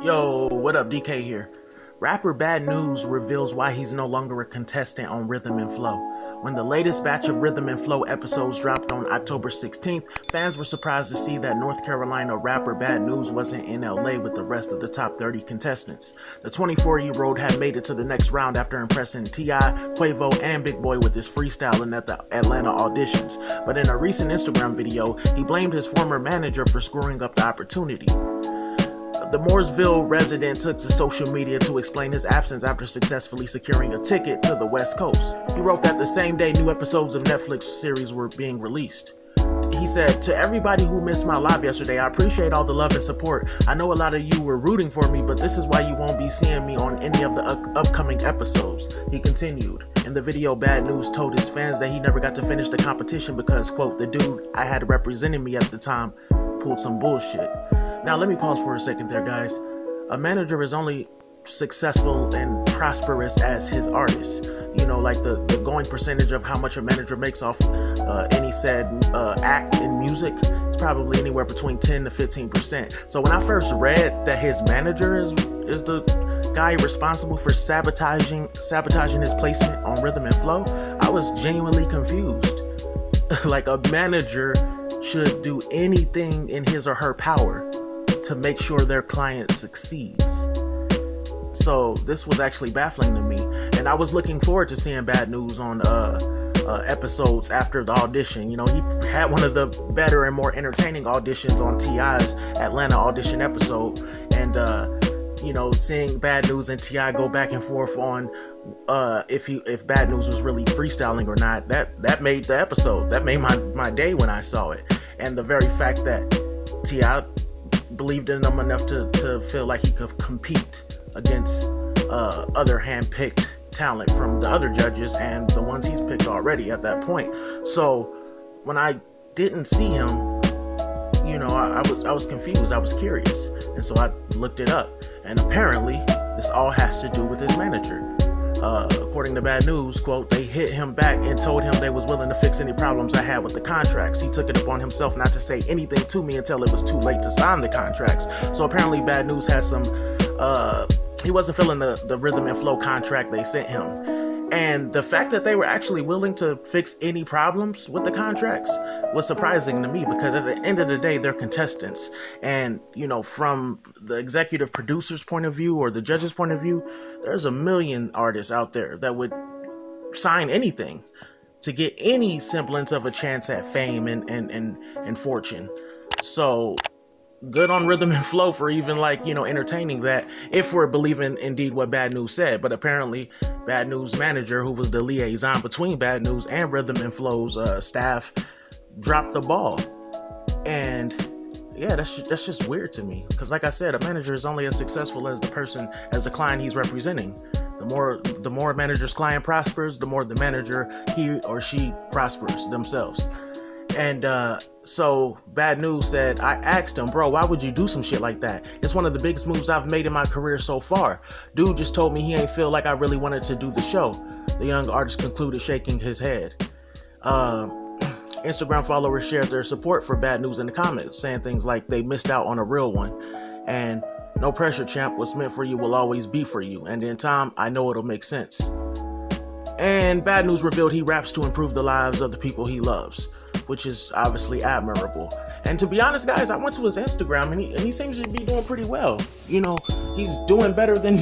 Yo, what up, DK here. Rapper Bad News reveals why he's no longer a contestant on Rythm Flow. When the latest batch of Rythm Flow episodes dropped on October 16th, fans were surprised to see that North Carolina rapper Bad News wasn't in LA with the rest of the top 30 contestants. The 24-year-old had made it to the next round after impressing T.I, Quavo, and Big Boy with his freestyling at the Atlanta auditions. But in a recent Instagram video, he blamed his former manager for screwing up the opportunity. The Mooresville resident took to social media to explain his absence after successfully securing a ticket to the West Coast. He wrote that the same day new episodes of Netflix series were being released. He said, "To everybody who missed my live yesterday, I appreciate all the love and support. I know a lot of you were rooting for me, but this is why you won't be seeing me on any of the upcoming episodes." He continued. In the video, Bad News told his fans that he never got to finish the competition because, quote, "the dude I had representing me at the time pulled some bullshit." Now, let me pause for a second there, guys. A manager is only successful and prosperous as his artist. You know, like the going percentage of how much a manager makes off any said act in music is probably anywhere between 10 to 15%. So when I first read that his manager is the guy responsible for sabotaging his placement on Rythm Flow, I was genuinely confused. Like, a manager should do anything in his or her power to make sure their client succeeds. So this was actually baffling to me, and I was looking forward to seeing Bad News on episodes after the audition. You know, he had one of the better and more entertaining auditions on T.I.'s Atlanta audition episode, and you know, seeing Bad News and T.I go back and forth on if Bad News was really freestyling or not, that made the episode. That made my day when I saw it. And the very fact that T.I believed in him enough to feel like he could compete against other hand-picked talent from the other judges and the ones he's picked already at that point. So when I didn't see him, you know, I was confused. I was curious, and so I looked it up. And apparently, this all has to do with his manager. According to Bad News, quote, "they hit him back and told him they was willing to fix any problems I had with the contracts. He took it upon himself not to say anything to me until it was too late to sign the contracts." So apparently Bad News had some, he wasn't feeling the Rythm Flow contract they sent him. And the fact that they were actually willing to fix any problems with the contracts was surprising to me, because at the end of the day, they're contestants. And, you know, from the executive producer's point of view or the judge's point of view, there's a million artists out there that would sign anything to get any semblance of a chance at fame and fortune. So good on Rythm Flow for even, like, you know, entertaining that, if we're believing indeed what Bad News said. But apparently Bad News manager, who was the liaison between Bad News and Rythm Flow's staff, dropped the ball. And yeah, that's just weird to me, because like I said, a manager is only as successful as the client he's representing. The more a manager's client prospers, the more the manager, he or she, prospers themselves. And so Bad News said, "I asked him, bro, why would you do some shit like that? It's one of the biggest moves I've made in my career so far. Dude just told me he ain't feel like I really wanted to do the show." The young artist concluded, shaking his head. Instagram followers shared their support for Bad News in the comments, saying things like they missed out on a real one, and "no pressure, champ, what's meant for you will always be for you, and in time I know it'll make sense." And Bad News revealed he raps to improve the lives of the people he loves, which is obviously admirable. And to be honest, guys, I went to his Instagram, and he seems to be doing pretty well. You know, he's doing better than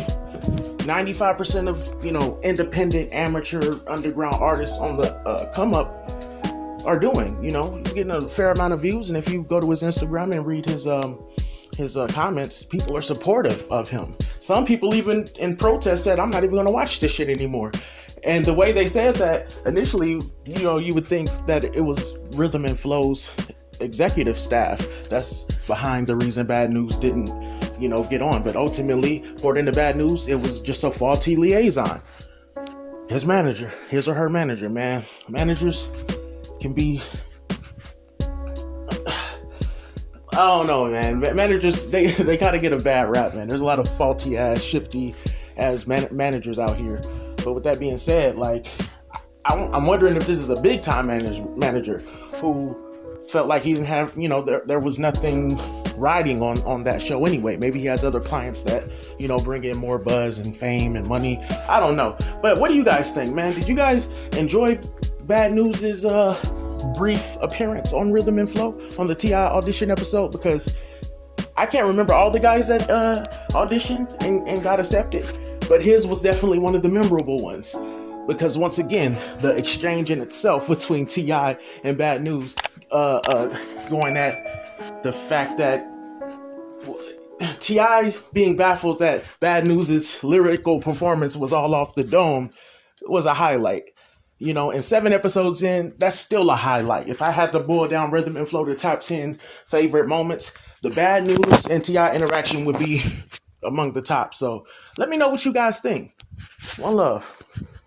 95% of, you know, independent, amateur, underground artists on the come up are doing. You know, he's getting a fair amount of views, and if you go to his Instagram and read his comments, people are supportive of him. Some people even in protest said, "I'm not even gonna watch this shit anymore." And the way they said that, initially, you know, you would think that it was Rythm Flow's executive staff that's behind the reason Bad News didn't, you know, get on. But ultimately, according to Bad News, it was just a faulty liaison. His manager, his or her manager, man. Managers can be, I don't know, man. Managers, they gotta get a bad rap, man. There's a lot of faulty ass, shifty ass managers out here. But with that being said, like, I'm wondering if this is a big time manager who felt like he didn't have, you know, there was nothing riding on that show anyway. Maybe he has other clients that, bring in more buzz and fame and money. I don't know. But what do you guys think, man? Did you guys enjoy Bad News's brief appearance on Rythm and Flow on the T.I audition episode? Because I can't remember all the guys that auditioned and got accepted, but his was definitely one of the memorable ones. Because once again, the exchange in itself between T.I and Bad News, going at the fact that T.I being baffled that Bad News's lyrical performance was all off the dome was a highlight. And 7 episodes in, that's still a highlight. If I had to boil down Rythm and Flow to top 10 favorite moments, the Bad News and T.I interaction would be among the top. So let me know what you guys think. One love.